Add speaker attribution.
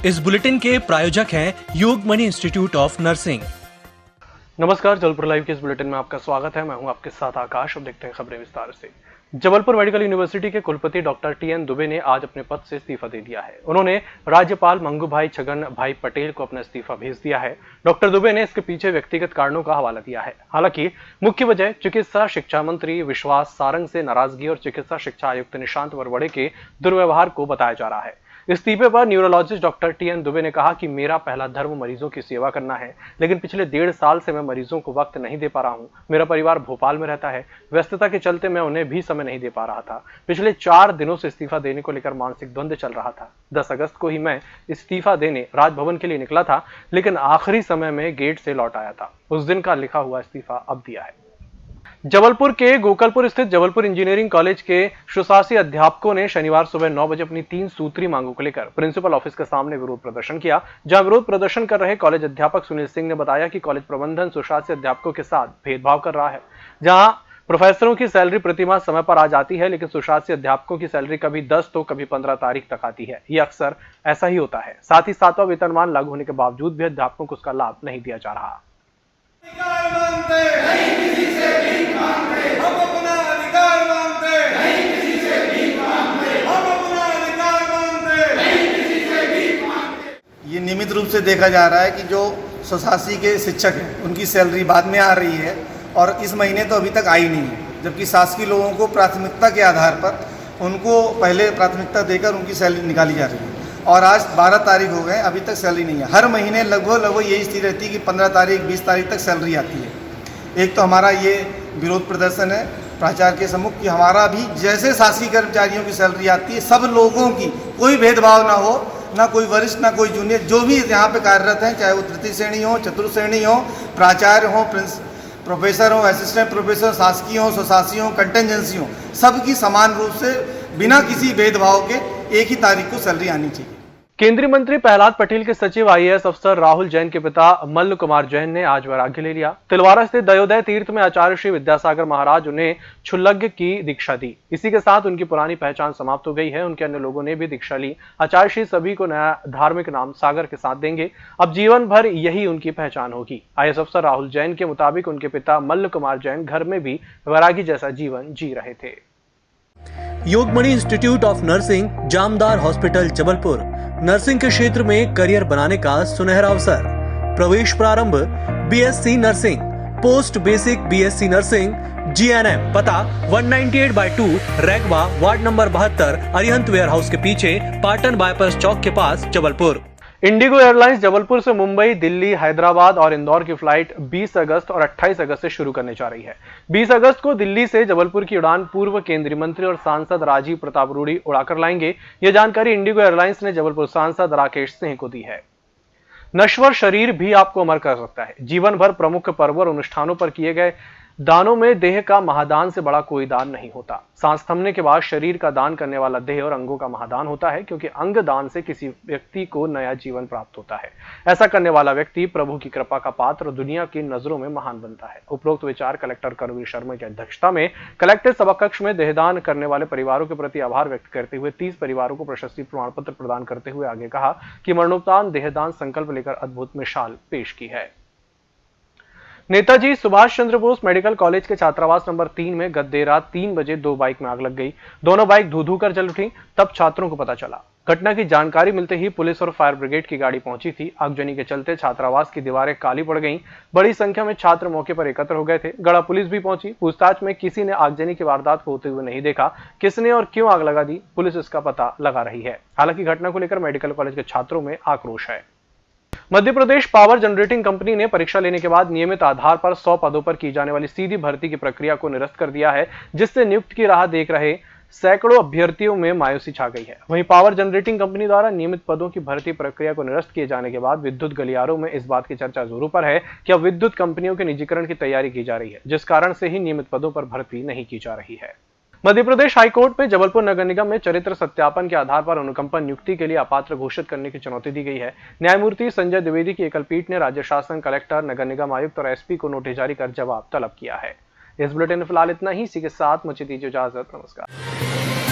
Speaker 1: इस बुलेटिन के प्रायोजक हैं योगमणि इंस्टीट्यूट ऑफ नर्सिंग।
Speaker 2: नमस्कार, जबलपुर लाइव के इस बुलेटिन में आपका स्वागत है। मैं हूं आपके साथ आकाश और देखते हैं खबरें विस्तार से। जबलपुर मेडिकल यूनिवर्सिटी के कुलपति डॉक्टर टीएन दुबे ने आज अपने पद से इस्तीफा दे दिया है। उन्होंने राज्यपाल मंगूभाई छगन भाई पटेल को अपना इस्तीफा भेज दिया है। डॉक्टर दुबे ने इसके पीछे व्यक्तिगत कारणों का हवाला दिया है। हालांकि मुख्य वजह चिकित्सा शिक्षा मंत्री विश्वास सारंग से नाराजगी और चिकित्सा शिक्षा आयुक्त निशांत वरवड़े के दुर्व्यवहार को बताया जा रहा है। इस्तीफे पर न्यूरोलॉजिस्ट डॉक्टर टीएन दुबे ने कहा कि मेरा पहला धर्म मरीजों की सेवा करना है, लेकिन पिछले 1.5 साल से मैं मरीजों को वक्त नहीं दे पा रहा हूं। मेरा परिवार भोपाल में रहता है, व्यस्तता के चलते मैं उन्हें भी समय नहीं दे पा रहा था। पिछले 4 दिनों से इस्तीफा देने को लेकर मानसिक द्वंद्व चल रहा था। 10 अगस्त को ही मैं इस्तीफा देने राजभवन के लिए निकला था, लेकिन आखिरी समय में गेट से लौट आया था। उस दिन का लिखा हुआ इस्तीफा अब दिया है। जबलपुर के गोकलपुर स्थित जबलपुर इंजीनियरिंग कॉलेज के शुशासी अध्यापकों ने शनिवार सुबह 9 बजे अपनी 3 सूत्री मांगों को लेकर प्रिंसिपल ऑफिस के सामने विरोध प्रदर्शन किया। जहां विरोध प्रदर्शन कर रहे कॉलेज अध्यापक सुनील सिंह ने बताया कि कॉलेज प्रबंधन शुशासी अध्यापकों के साथ भेदभाव कर रहा है। जहां प्रोफेसरों की सैलरी प्रतिमाह समय पर आ जाती है, लेकिन सुशासी अध्यापकों की सैलरी कभी 10 तो कभी 15 तारीख तक आती है। ये अक्सर ऐसा ही होता है। साथ ही 7वां वेतनमान लागू होने के बावजूद भी अध्यापकों को उसका लाभ नहीं दिया जा रहा।
Speaker 3: ये नियमित रूप से देखा जा रहा है कि जो स्वशासी के शिक्षक हैं उनकी सैलरी बाद में आ रही है और इस महीने तो अभी तक आई नहीं है, जबकि शासकीय लोगों को प्राथमिकता के आधार पर उनको पहले प्राथमिकता देकर उनकी सैलरी निकाली जा रही है। और आज 12 तारीख हो गए, अभी तक सैलरी नहीं है। हर महीने लगभग यही स्थिति रहती है कि 15 तारीख 20 तारीख तक सैलरी आती है। एक तो हमारा ये विरोध प्रदर्शन है प्राचार्य के सम्मुख कि हमारा भी जैसे शासकीय कर्मचारियों की सैलरी आती है, सब लोगों की कोई भेदभाव ना हो, ना कोई वरिष्ठ ना कोई जूनियर, जो भी यहाँ पे कार्यरत हैं, चाहे वो तृतीय श्रेणी हो, चतुर्थ श्रेणी हो, प्राचार्य हो, प्रोफेसर हो, असिस्टेंट प्रोफेसर, शासकीय हो, स्वशासी हो, कंटेंजेंसी हो, सबकी समान रूप से बिना किसी भेदभाव के एक ही तारीख को सैलरी आनी चाहिए।
Speaker 2: केंद्रीय मंत्री प्रहलाद पटेल के सचिव आईएएस अफसर राहुल जैन के पिता मल्ल कुमार जैन ने आज वैराग्य ले लिया। तिलवारा स्थित दयोदय तीर्थ में आचार्य श्री विद्यासागर महाराज उन्हें क्षुल्लग्य की दीक्षा दी। इसी के साथ उनकी पुरानी पहचान समाप्त हो गई है। उनके अन्य लोगों ने भी दीक्षा ली। आचार्य श्री सभी को नया धार्मिक नाम सागर के साथ देंगे। अब जीवन भर यही उनकी पहचान होगी। आईएएस अफसर राहुल जैन के मुताबिक उनके पिता मल्ल कुमार जैन घर में भी वैरागी जैसा जीवन जी रहे थे।
Speaker 1: Yogmani institute of nursing, Jamdar hospital, Jabalpur. Nursing के क्षेत्र में करियर बनाने का सुनहरा अवसर। प्रवेश प्रारंभ BSc nursing, post basic BSc nursing, GNM. पता 198/2 Raigwa, ward number 72, Arihant warehouse के पीछे, पाटन बाईपास चौक के पास, जबलपुर।
Speaker 2: इंडिगो एयरलाइंस जबलपुर से मुंबई, दिल्ली, हैदराबाद और इंदौर की फ्लाइट 20 अगस्त और 28 अगस्त से शुरू करने जा रही है। 20 अगस्त को दिल्ली से जबलपुर की उड़ान पूर्व केंद्रीय मंत्री और सांसद राजीव प्रताप रूडी उड़ाकर लाएंगे। यह जानकारी इंडिगो एयरलाइंस ने जबलपुर सांसद राकेश सिंह को दी है। नश्वर शरीर भी आपको अमर कर सकता है। जीवन भर प्रमुख पर्व और अनुष्ठानों पर किए गए दानों में देह का महादान से बड़ा कोई दान नहीं होता। सांस थमने के बाद शरीर का दान करने वाला देह और अंगों का महादान होता है, क्योंकि अंग दान से किसी व्यक्ति को नया जीवन प्राप्त होता है। ऐसा करने वाला व्यक्ति प्रभु की कृपा का पात्र और दुनिया की नजरों में महान बनता है। उपरोक्त विचार कलेक्टर करवीर शर्मा की अध्यक्षता में कलेक्टर सभाकक्ष में देहदान करने वाले परिवारों के प्रति आभार व्यक्त करते हुए 30 परिवारों को प्रशस्ति प्रमाण पत्र प्रदान करते हुए आगे कहा कि मरणोपरांत देहदान संकल्प लेकर अद्भुत मिसाल पेश की है। नेताजी सुभाष चंद्र बोस मेडिकल कॉलेज के छात्रावास नंबर 3 में गत देर रात 3 बजे 2 बाइक में आग लग गई। दोनों बाइक धू-धू कर जल उठी। तब छात्रों को पता चला। घटना की जानकारी मिलते ही पुलिस और फायर ब्रिगेड की गाड़ी पहुंची थी। आगजनी के चलते छात्रावास की दीवारें काली पड़ गईं। बड़ी संख्या में छात्र मौके पर एकत्र हो गए थे। गढ़ा पुलिस भी पहुंची। पूछताछ में किसी ने आगजनी की वारदात को होते हुए नहीं देखा। किसने और क्यों आग लगा दी, पुलिस इसका पता लगा रही है। हालांकि घटना को लेकर मेडिकल कॉलेज के छात्रों में आक्रोश है। Madhya Pradesh power generating company ने परीक्षा लेने के बाद नियमित आधार पर 100 पदों पर की जाने वाली सीधी भर्ती की प्रक्रिया को निरस्त कर दिया है, जिससे नियुक्ति की राह देख रहे सैकड़ों अभ्यर्थियों में मायूसी छा गई है। वहीं पावर जनरेटिंग कंपनी द्वारा नियमित पदों की भर्ती प्रक्रिया को निरस्त किए जाने के बाद विद्युत गलियारों में इस बात की चर्चा जोरों पर है कि अब विद्युत कंपनियों के निजीकरण की तैयारी की जा रही है, जिस कारण से ही नियमित पदों पर भर्ती नहीं की जा रही है। मध्य प्रदेश हाईकोर्ट में जबलपुर नगर निगम में चरित्र सत्यापन के आधार पर अनुकंपा नियुक्ति के लिए अपात्र घोषित करने की चुनौती दी गई है। न्यायमूर्ति संजय द्विवेदी की एकल पीठ ने राज्य शासन, कलेक्टर, नगर निगम आयुक्त और एसपी को नोटिस जारी कर जवाब तलब किया है। इस बुलेटिन में फिलहाल इतना ही। इसी के साथ मुझे दीजिए इजाजत। नमस्कार।